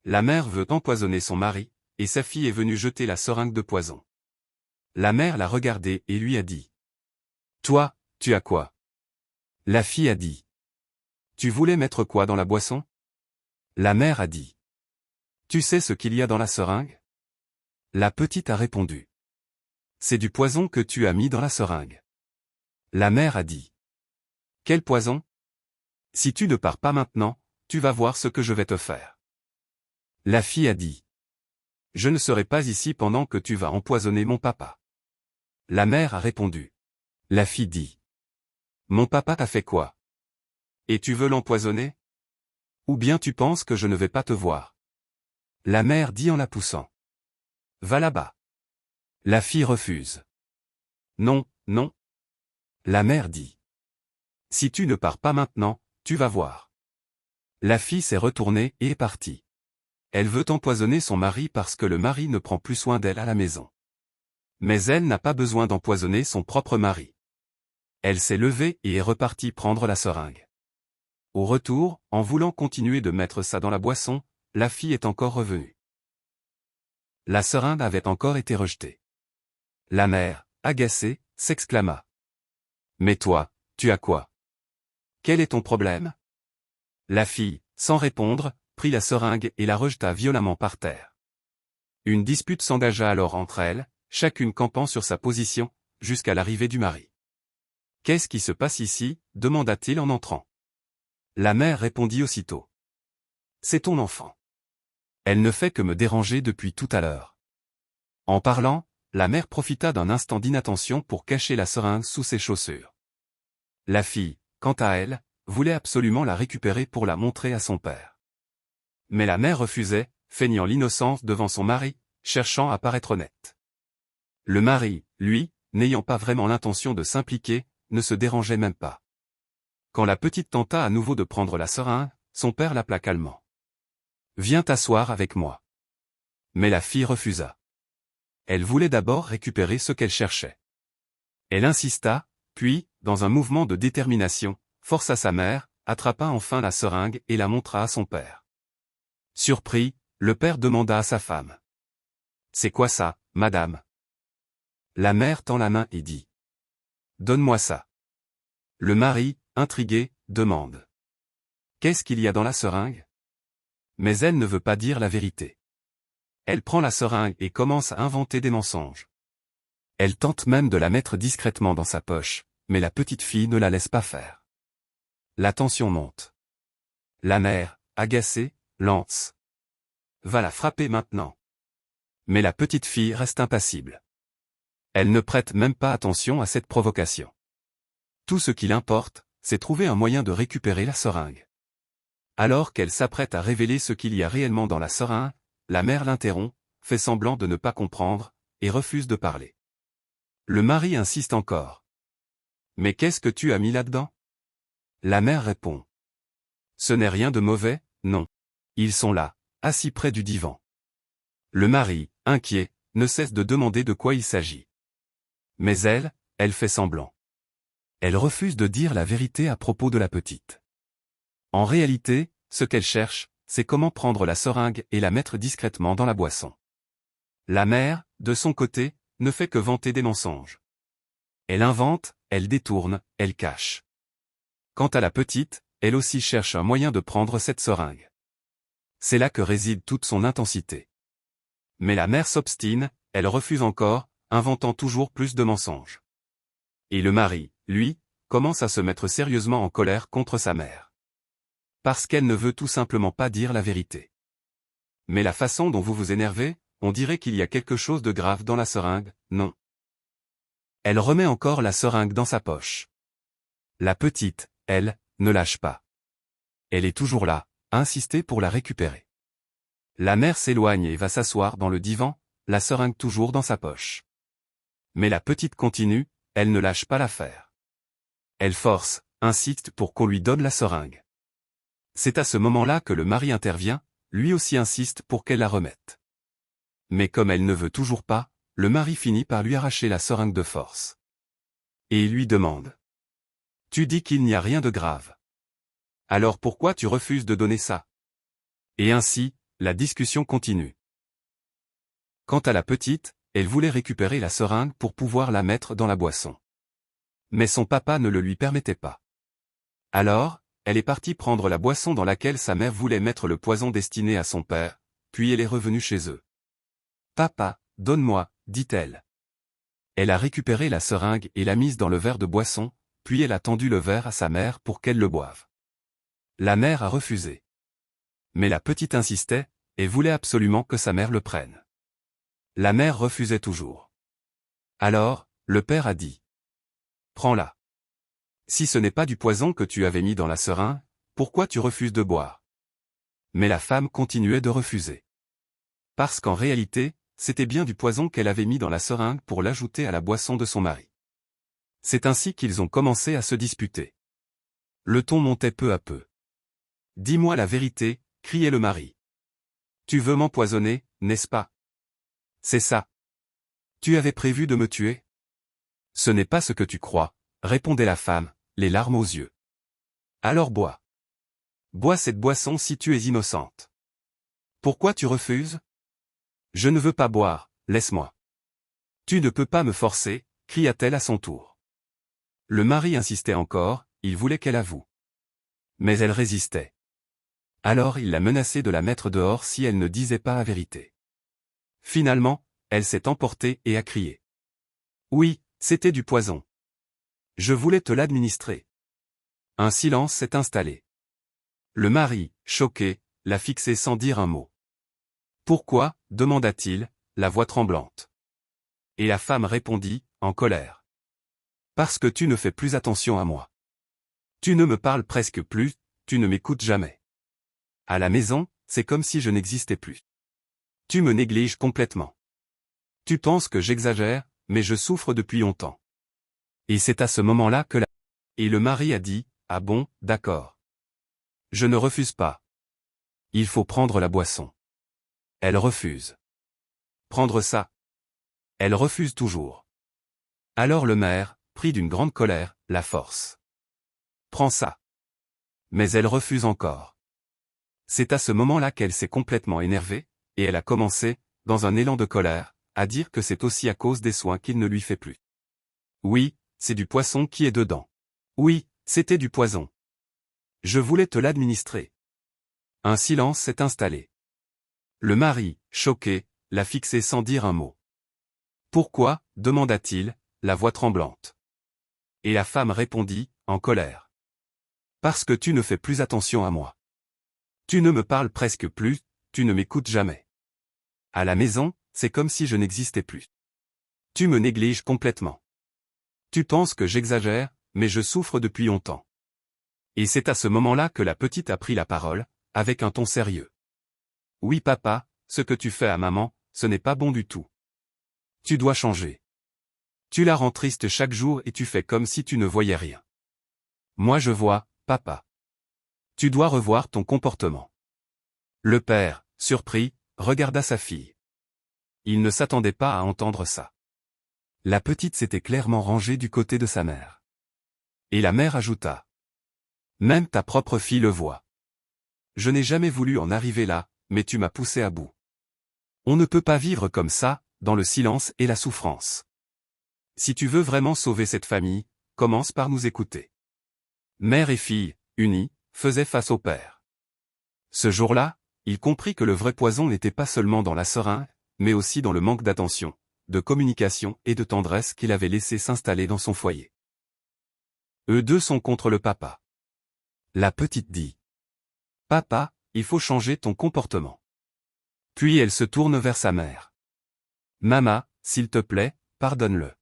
La mère veut empoisonner son mari, et sa fille est venue jeter la seringue de poison. La mère l'a regardé et lui a dit. Toi, tu as quoi? La fille a dit. Tu voulais mettre quoi dans la boisson? La mère a dit. Tu sais ce qu'il y a dans la seringue? La petite a répondu. C'est du poison que tu as mis dans la seringue. La mère a dit. Quel poison? Si tu ne pars pas maintenant, tu vas voir ce que je vais te faire. La fille a dit. Je ne serai pas ici pendant que tu vas empoisonner mon papa. La mère a répondu. La fille dit. Mon papa t'a fait quoi? Et tu veux l'empoisonner? Ou bien tu penses que je ne vais pas te voir? La mère dit en la poussant. Va là-bas. La fille refuse. Non, non. La mère dit. Si tu ne pars pas maintenant, tu vas voir. La fille s'est retournée et est partie. Elle veut empoisonner son mari parce que le mari ne prend plus soin d'elle à la maison. Mais elle n'a pas besoin d'empoisonner son propre mari. Elle s'est levée et est repartie prendre la seringue. Au retour, en voulant continuer de mettre ça dans la boisson, la fille est encore revenue. La seringue avait encore été rejetée. La mère, agacée, s'exclama. Mais toi, tu as quoi? Quel est ton problème? La fille, sans répondre, prit la seringue et la rejeta violemment par terre. Une dispute s'engagea alors entre elles, chacune campant sur sa position, jusqu'à l'arrivée du mari. Qu'est-ce qui se passe ici? Demanda-t-il en entrant. La mère répondit aussitôt. C'est ton enfant. Elle ne fait que me déranger depuis tout à l'heure. En parlant, la mère profita d'un instant d'inattention pour cacher la seringue sous ses chaussures. La fille, quant à elle, voulait absolument la récupérer pour la montrer à son père. Mais la mère refusait, feignant l'innocence devant son mari, cherchant à paraître honnête. Le mari, lui, n'ayant pas vraiment l'intention de s'impliquer, ne se dérangeait même pas. Quand la petite tenta à nouveau de prendre la seringue, son père l'appela calmement. Viens t'asseoir avec moi. Mais la fille refusa. Elle voulait d'abord récupérer ce qu'elle cherchait. Elle insista, puis, dans un mouvement de détermination, força sa mère, attrapa enfin la seringue et la montra à son père. Surpris, le père demanda à sa femme. C'est quoi ça, madame? La mère tend la main et dit. Donne-moi ça. Le mari, intrigué, demande. Qu'est-ce qu'il y a dans la seringue? Mais elle ne veut pas dire la vérité. Elle prend la seringue et commence à inventer des mensonges. Elle tente même de la mettre discrètement dans sa poche, mais la petite fille ne la laisse pas faire. La tension monte. La mère, agacée, lance. Va la frapper maintenant. Mais la petite fille reste impassible. Elle ne prête même pas attention à cette provocation. Tout ce qu'il importe, c'est trouver un moyen de récupérer la seringue. Alors qu'elle s'apprête à révéler ce qu'il y a réellement dans la seringue, la mère l'interrompt, fait semblant de ne pas comprendre, et refuse de parler. Le mari insiste encore. Mais qu'est-ce que tu as mis là-dedans? La mère répond. Ce n'est rien de mauvais, non. Ils sont là, assis près du divan. Le mari, inquiet, ne cesse de demander de quoi il s'agit. Mais elle fait semblant. Elle refuse de dire la vérité à propos de la petite. En réalité, ce qu'elle cherche, c'est comment prendre la seringue et la mettre discrètement dans la boisson. La mère, de son côté, ne fait que vanter des mensonges. Elle invente, elle détourne, elle cache. Quant à la petite, elle aussi cherche un moyen de prendre cette seringue. C'est là que réside toute son intensité. Mais la mère s'obstine, elle refuse encore, inventant toujours plus de mensonges. Et le mari, lui, commence à se mettre sérieusement en colère contre sa mère. Parce qu'elle ne veut tout simplement pas dire la vérité. Mais la façon dont vous vous énervez, on dirait qu'il y a quelque chose de grave dans la seringue, non? Elle remet encore la seringue dans sa poche. La petite, elle, ne lâche pas. Elle est toujours là, à insister pour la récupérer. La mère s'éloigne et va s'asseoir dans le divan, la seringue toujours dans sa poche. Mais la petite continue, elle ne lâche pas l'affaire. Elle force, insiste pour qu'on lui donne la seringue. C'est à ce moment-là que le mari intervient, lui aussi insiste pour qu'elle la remette. Mais comme elle ne veut toujours pas, le mari finit par lui arracher la seringue de force. Et il lui demande. Tu dis qu'il n'y a rien de grave. Alors pourquoi tu refuses de donner ça? Et ainsi, la discussion continue. Quant à la petite, elle voulait récupérer la seringue pour pouvoir la mettre dans la boisson. Mais son papa ne le lui permettait pas. Alors, elle est partie prendre la boisson dans laquelle sa mère voulait mettre le poison destiné à son père, puis elle est revenue chez eux. « Papa, donne-moi, dit-elle. » Elle a récupéré la seringue et l'a mise dans le verre de boisson, puis elle a tendu le verre à sa mère pour qu'elle le boive. La mère a refusé. Mais la petite insistait, et voulait absolument que sa mère le prenne. La mère refusait toujours. Alors, le père a dit. « Prends-la. Si ce n'est pas du poison que tu avais mis dans la seringue, pourquoi tu refuses de boire ?» Mais la femme continuait de refuser. Parce qu'en réalité, c'était bien du poison qu'elle avait mis dans la seringue pour l'ajouter à la boisson de son mari. C'est ainsi qu'ils ont commencé à se disputer. Le ton montait peu à peu. « Dis-moi la vérité, » criait le mari. « Tu veux m'empoisonner, n'est-ce pas ? » « C'est ça. Tu avais prévu de me tuer ? » « Ce n'est pas ce que tu crois, » répondait la femme, les larmes aux yeux. « Alors bois. Bois cette boisson si tu es innocente. Pourquoi tu refuses ? » « Je ne veux pas boire, laisse-moi. »« Tu ne peux pas me forcer, » cria-t-elle à son tour. Le mari insistait encore, il voulait qu'elle avoue. Mais elle résistait. Alors il la menaçait de la mettre dehors si elle ne disait pas la vérité. Finalement, elle s'est emportée et a crié. « Oui, c'était du poison. Je voulais te l'administrer. » Un silence s'est installé. Le mari, choqué, l'a fixé sans dire un mot. « Pourquoi ? » demanda-t-il, la voix tremblante. Et la femme répondit, en colère. « Parce que tu ne fais plus attention à moi. Tu ne me parles presque plus, tu ne m'écoutes jamais. À la maison, c'est comme si je n'existais plus. Tu me négliges complètement. Tu penses que j'exagère, mais je souffre depuis longtemps. » Et c'est à ce moment-là que Et le mari a dit, « Ah bon, d'accord. Je ne refuse pas. Il faut prendre la boisson. » Elle refuse. Prendre ça. Elle refuse toujours. Alors le maire, pris d'une grande colère, la force. Prends ça. Mais elle refuse encore. C'est à ce moment-là qu'elle s'est complètement énervée, et elle a commencé, dans un élan de colère, à dire que c'est aussi à cause des soins qu'il ne lui fait plus. Oui, c'est du poisson qui est dedans. Oui, c'était du poison. Je voulais te l'administrer. Un silence s'est installé. Le mari, choqué, l'a fixé sans dire un mot. Pourquoi ? demanda-t-il, la voix tremblante. Et la femme répondit, en colère. Parce que tu ne fais plus attention à moi. Tu ne me parles presque plus, tu ne m'écoutes jamais. À la maison, c'est comme si je n'existais plus. Tu me négliges complètement. Tu penses que j'exagère, mais je souffre depuis longtemps. Et c'est à ce moment-là que la petite a pris la parole, avec un ton sérieux. Oui papa, ce que tu fais à maman, ce n'est pas bon du tout. Tu dois changer. Tu la rends triste chaque jour et tu fais comme si tu ne voyais rien. Moi je vois, papa. Tu dois revoir ton comportement. Le père, surpris, regarda sa fille. Il ne s'attendait pas à entendre ça. La petite s'était clairement rangée du côté de sa mère. Et la mère ajouta. Même ta propre fille le voit. Je n'ai jamais voulu en arriver là, mais tu m'as poussé à bout. On ne peut pas vivre comme ça, dans le silence et la souffrance. Si tu veux vraiment sauver cette famille, commence par nous écouter. Mère et fille, unies, faisaient face au père. Ce jour-là, il comprit que le vrai poison n'était pas seulement dans la seringue, mais aussi dans le manque d'attention, de communication et de tendresse qu'il avait laissé s'installer dans son foyer. Eux deux sont contre le papa. La petite dit. Papa, il faut changer ton comportement. Puis elle se tourne vers sa mère. Mama, s'il te plaît, pardonne-le.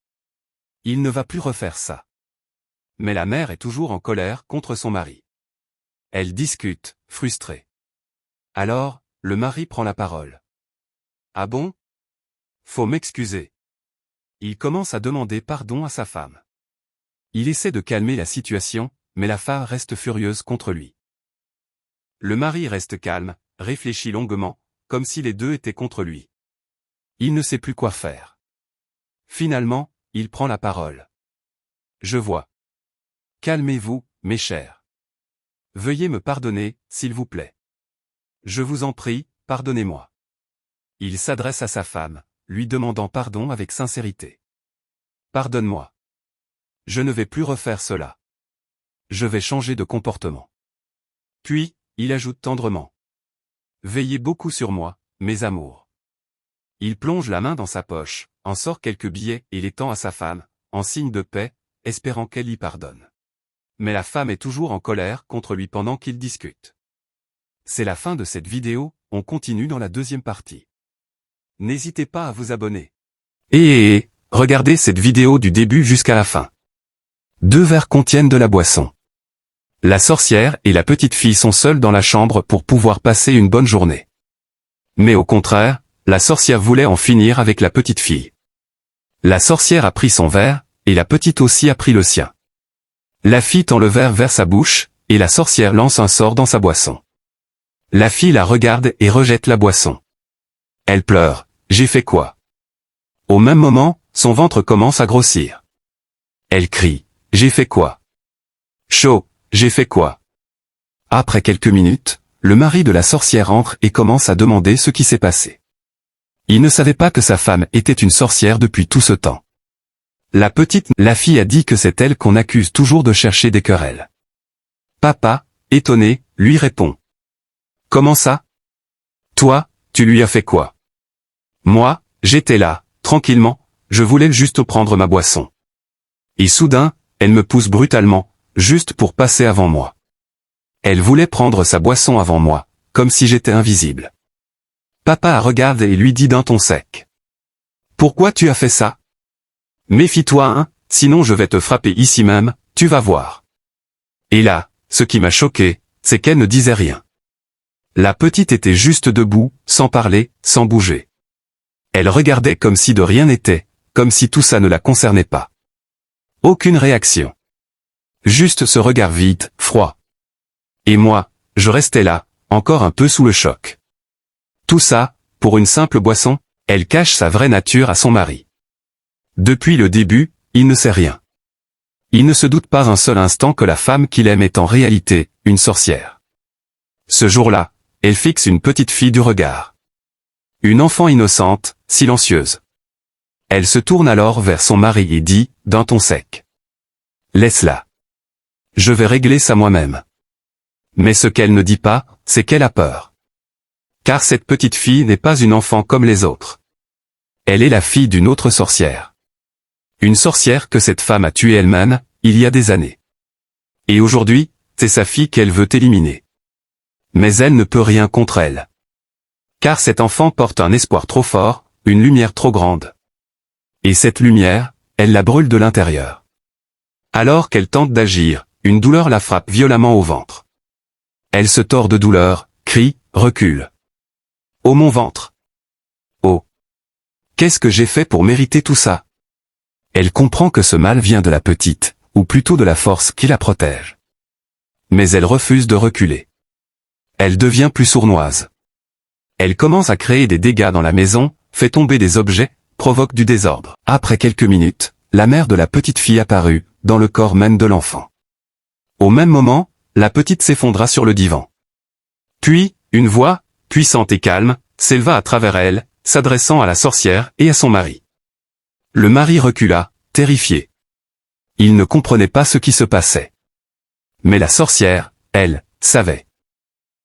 Il ne va plus refaire ça. Mais la mère est toujours en colère contre son mari. Elle discute, frustrée. Alors, le mari prend la parole. Ah bon ? Faut m'excuser. Il commence à demander pardon à sa femme. Il essaie de calmer la situation, mais la femme reste furieuse contre lui. Le mari reste calme, réfléchit longuement, comme si les deux étaient contre lui. Il ne sait plus quoi faire. Finalement, il prend la parole. Je vois. Calmez-vous, mes chers. Veuillez me pardonner, s'il vous plaît. Je vous en prie, pardonnez-moi. Il s'adresse à sa femme, lui demandant pardon avec sincérité. Pardonne-moi. Je ne vais plus refaire cela. Je vais changer de comportement. Puis, il ajoute tendrement. Veillez beaucoup sur moi, mes amours. Il plonge la main dans sa poche, en sort quelques billets et les tend à sa femme, en signe de paix, espérant qu'elle y pardonne. Mais la femme est toujours en colère contre lui pendant qu'ils discutent. C'est la fin de cette vidéo, on continue dans la deuxième partie. N'hésitez pas à vous abonner. Et regardez cette vidéo du début jusqu'à la fin. 2 verres contiennent de la boisson. La sorcière et la petite fille sont seules dans la chambre pour pouvoir passer une bonne journée. Mais au contraire, la sorcière voulait en finir avec la petite fille. La sorcière a pris son verre, et la petite aussi a pris le sien. La fille tend le verre vers sa bouche, et la sorcière lance un sort dans sa boisson. La fille la regarde et rejette la boisson. Elle pleure. J'ai fait quoi? Au même moment, son ventre commence à grossir. Elle crie. J'ai fait quoi? Chaud, j'ai fait quoi? Après quelques minutes, le mari de la sorcière entre et commence à demander ce qui s'est passé. Il ne savait pas que sa femme était une sorcière depuis tout ce temps. La fille a dit que c'est elle qu'on accuse toujours de chercher des querelles. Papa, étonné, lui répond. Comment ça? Toi, tu lui as fait quoi? Moi, j'étais là, tranquillement, je voulais juste prendre ma boisson. Et soudain, elle me pousse brutalement, juste pour passer avant moi. Elle voulait prendre sa boisson avant moi, comme si j'étais invisible. Papa la regarde et lui dit d'un ton sec. Pourquoi tu as fait ça? Méfie-toi, hein, sinon je vais te frapper ici même, tu vas voir. Et là, ce qui m'a choqué, c'est qu'elle ne disait rien. La petite était juste debout, sans parler, sans bouger. Elle regardait comme si de rien n'était, comme si tout ça ne la concernait pas. Aucune réaction. Juste ce regard vide, froid. Et moi, je restais là, encore un peu sous le choc. Tout ça, pour une simple boisson, elle cache sa vraie nature à son mari. Depuis le début, il ne sait rien. Il ne se doute pas un seul instant que la femme qu'il aime est en réalité, une sorcière. Ce jour-là, elle fixe une petite fille du regard. Une enfant innocente, silencieuse. Elle se tourne alors vers son mari et dit, d'un ton sec. Laisse-la. Je vais régler ça moi-même. Mais ce qu'elle ne dit pas, c'est qu'elle a peur. Car cette petite fille n'est pas une enfant comme les autres. Elle est la fille d'une autre sorcière. Une sorcière que cette femme a tuée elle-même, il y a des années. Et aujourd'hui, c'est sa fille qu'elle veut éliminer. Mais elle ne peut rien contre elle. Car cet enfant porte un espoir trop fort, une lumière trop grande. Et cette lumière, elle la brûle de l'intérieur. Alors qu'elle tente d'agir, une douleur la frappe violemment au ventre. Elle se tord de douleur, crie, recule. Oh mon ventre! Oh! Qu'est-ce que j'ai fait pour mériter tout ça? Elle comprend que ce mal vient de la petite, ou plutôt de la force qui la protège. Mais elle refuse de reculer. Elle devient plus sournoise. Elle commence à créer des dégâts dans la maison, fait tomber des objets, provoque du désordre. Après quelques minutes, la mère de la petite fille apparut, dans le corps même de l'enfant. Au même moment, la petite s'effondra sur le divan. Puis, une voix, puissante et calme, s'éleva à travers elle, s'adressant à la sorcière et à son mari. Le mari recula, terrifié. Il ne comprenait pas ce qui se passait. Mais la sorcière, elle, savait.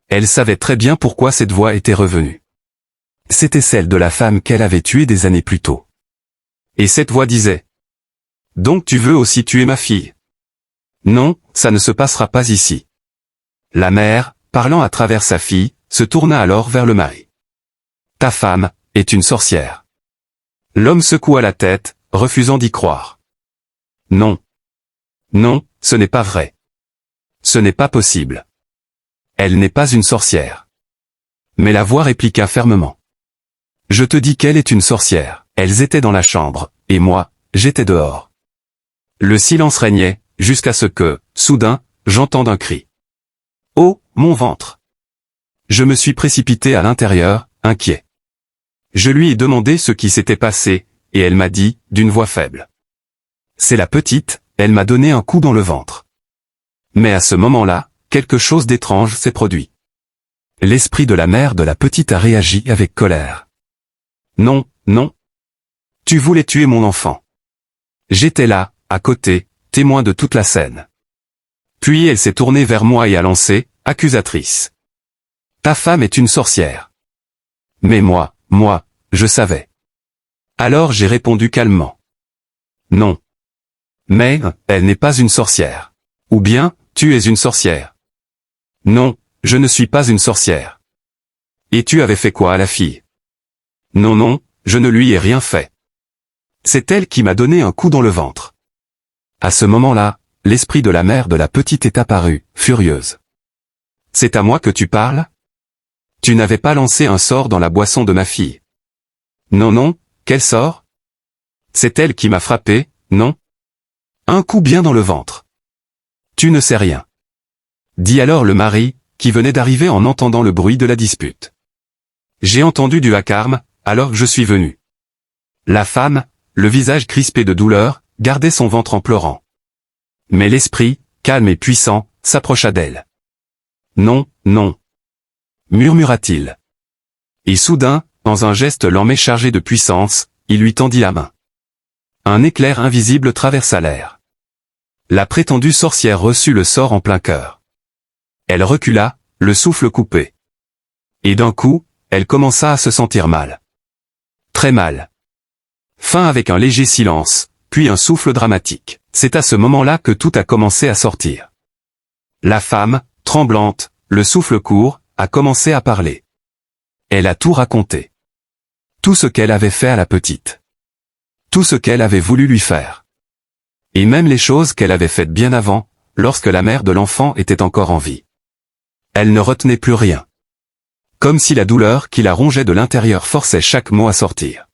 Elle savait très bien pourquoi cette voix était revenue. C'était celle de la femme qu'elle avait tuée des années plus tôt. Et cette voix disait: « Donc tu veux aussi tuer ma fille? Non, ça ne se passera pas ici. » La mère, parlant à travers sa fille, se tourna alors vers le mari. « Ta femme est une sorcière. » L'homme secoua la tête, refusant d'y croire. « Non. Non, ce n'est pas vrai. Ce n'est pas possible. Elle n'est pas une sorcière. » Mais la voix répliqua fermement. « Je te dis qu'elle est une sorcière. » Elles étaient dans la chambre, et moi, j'étais dehors. Le silence régnait, jusqu'à ce que, soudain, j'entende un cri. « Oh, mon ventre !» Je me suis précipité à l'intérieur, inquiet. Je lui ai demandé ce qui s'était passé, et elle m'a dit, d'une voix faible. « C'est la petite, elle m'a donné un coup dans le ventre. » Mais à ce moment-là, quelque chose d'étrange s'est produit. L'esprit de la mère de la petite a réagi avec colère. Non, non. Tu voulais tuer mon enfant. J'étais là, à côté, témoin de toute la scène. Puis elle s'est tournée vers moi et a lancé, accusatrice. Ta femme est une sorcière. Mais moi, je savais. Alors j'ai répondu calmement. Non. Mais, elle n'est pas une sorcière. Ou bien, tu es une sorcière. Non, je ne suis pas une sorcière. Et tu avais fait quoi à la fille? Non, non, je ne lui ai rien fait. C'est elle qui m'a donné un coup dans le ventre. À ce moment-là, l'esprit de la mère de la petite est apparu, furieuse. C'est à moi que tu parles? Tu n'avais pas lancé un sort dans la boisson de ma fille. Non, non, quel sort? C'est elle qui m'a frappé, non? Un coup bien dans le ventre. Tu ne sais rien. Dit alors le mari, qui venait d'arriver en entendant le bruit de la dispute. J'ai entendu du vacarme, alors je suis venu. La femme, le visage crispé de douleur, gardait son ventre en pleurant. Mais l'esprit, calme et puissant, s'approcha d'elle. Non, non. Murmura-t-il. Et soudain, dans un geste lent mais chargé de puissance, il lui tendit la main. Un éclair invisible traversa l'air. La prétendue sorcière reçut le sort en plein cœur. Elle recula, le souffle coupé. Et d'un coup, elle commença à se sentir mal. Très mal. Fin avec un léger silence, puis un souffle dramatique. C'est à ce moment-là que tout a commencé à sortir. La femme, tremblante, le souffle court, a commencé à parler. Elle a tout raconté. Tout ce qu'elle avait fait à la petite. Tout ce qu'elle avait voulu lui faire. Et même les choses qu'elle avait faites bien avant, lorsque la mère de l'enfant était encore en vie. Elle ne retenait plus rien. Comme si la douleur qui la rongeait de l'intérieur forçait chaque mot à sortir.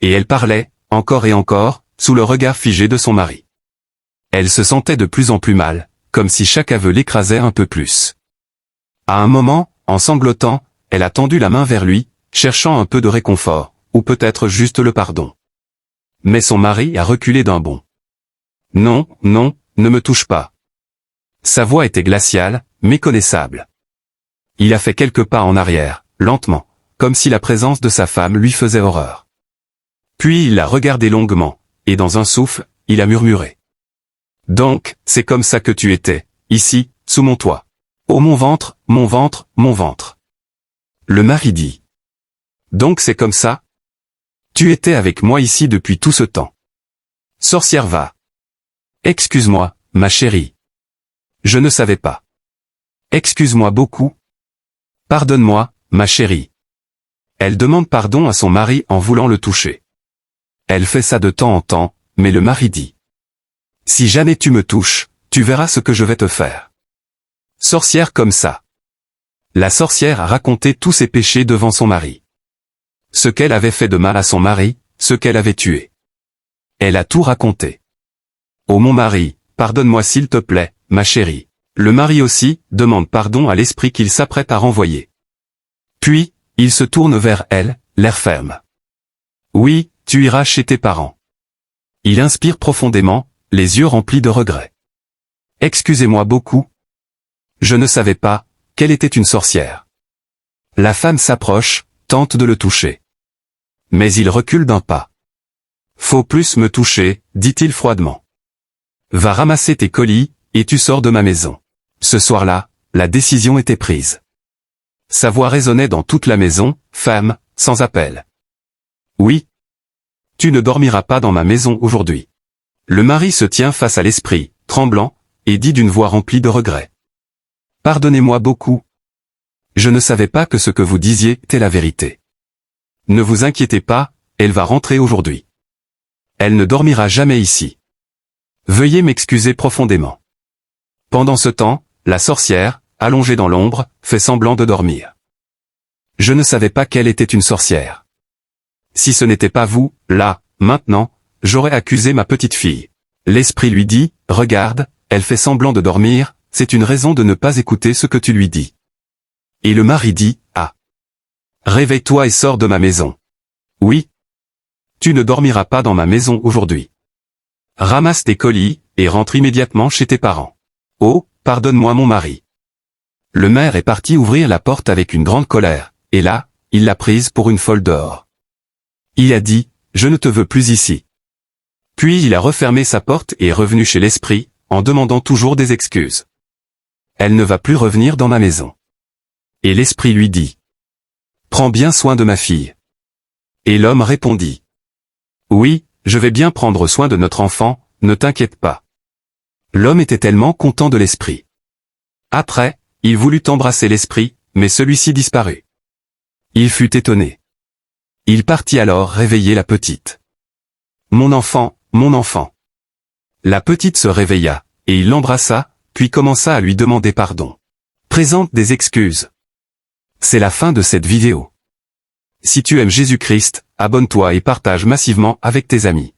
Et elle parlait, encore et encore, sous le regard figé de son mari. Elle se sentait de plus en plus mal, comme si chaque aveu l'écrasait un peu plus. À un moment, en sanglotant, elle a tendu la main vers lui, cherchant un peu de réconfort, ou peut-être juste le pardon. Mais son mari a reculé d'un bond. Non, non, ne me touche pas. Sa voix était glaciale, méconnaissable. Il a fait quelques pas en arrière, lentement, comme si la présence de sa femme lui faisait horreur. Puis il l'a regardé longuement, et dans un souffle, il a murmuré. Donc, c'est comme ça que tu étais, ici, sous mon toit. Oh mon ventre, mon ventre, mon ventre. Le mari dit. Donc c'est comme ça? Tu étais avec moi ici depuis tout ce temps. Sorcière va. Excuse-moi, ma chérie. Je ne savais pas. Excuse-moi beaucoup. Pardonne-moi, ma chérie. Elle demande pardon à son mari en voulant le toucher. Elle fait ça de temps en temps, mais le mari dit. Si jamais tu me touches, tu verras ce que je vais te faire. Sorcière comme ça. La sorcière a raconté tous ses péchés devant son mari. Ce qu'elle avait fait de mal à son mari, ce qu'elle avait tué. Elle a tout raconté. Oh mon mari, pardonne-moi s'il te plaît, ma chérie. Le mari aussi, demande pardon à l'esprit qu'il s'apprête à renvoyer. Puis, il se tourne vers elle, l'air ferme. Oui, tu iras chez tes parents. Il inspire profondément, les yeux remplis de regret. Excusez-moi beaucoup. Je ne savais pas qu'elle était une sorcière. La femme s'approche, tente de le toucher. Mais il recule d'un pas. Faut plus me toucher, dit-il froidement. Va ramasser tes colis, et tu sors de ma maison. Ce soir-là, la décision était prise. Sa voix résonnait dans toute la maison, femme, sans appel. Oui. Tu ne dormiras pas dans ma maison aujourd'hui. Le mari se tient face à l'esprit, tremblant, et dit d'une voix remplie de regret. Pardonnez-moi beaucoup. Je ne savais pas que ce que vous disiez était la vérité. Ne vous inquiétez pas, elle va rentrer aujourd'hui. Elle ne dormira jamais ici. Veuillez m'excuser profondément. Pendant ce temps, la sorcière, allongée dans l'ombre, fait semblant de dormir. Je ne savais pas qu'elle était une sorcière. Si ce n'était pas vous, là, maintenant, j'aurais accusé ma petite fille. L'esprit lui dit, regarde, elle fait semblant de dormir, c'est une raison de ne pas écouter ce que tu lui dis. Et le mari dit, ah. Réveille-toi et sors de ma maison. Oui. Tu ne dormiras pas dans ma maison aujourd'hui. Ramasse tes colis, et rentre immédiatement chez tes parents. Oh, pardonne-moi mon mari. Le maire est parti ouvrir la porte avec une grande colère, et là, il l'a prise pour une folle dehors. Il a dit, « Je ne te veux plus ici. » Puis il a refermé sa porte et est revenu chez l'esprit, en demandant toujours des excuses. « Elle ne va plus revenir dans ma maison. » Et l'esprit lui dit, « Prends bien soin de ma fille. » Et l'homme répondit, « Oui, je vais bien prendre soin de notre enfant, ne t'inquiète pas. » L'homme était tellement content de l'esprit. Après, il voulut embrasser l'esprit, mais celui-ci disparut. Il fut étonné. Il partit alors réveiller la petite. « Mon enfant, mon enfant. » La petite se réveilla, et il l'embrassa, puis commença à lui demander pardon. Présente des excuses. C'est la fin de cette vidéo. Si tu aimes Jésus-Christ, abonne-toi et partage massivement avec tes amis.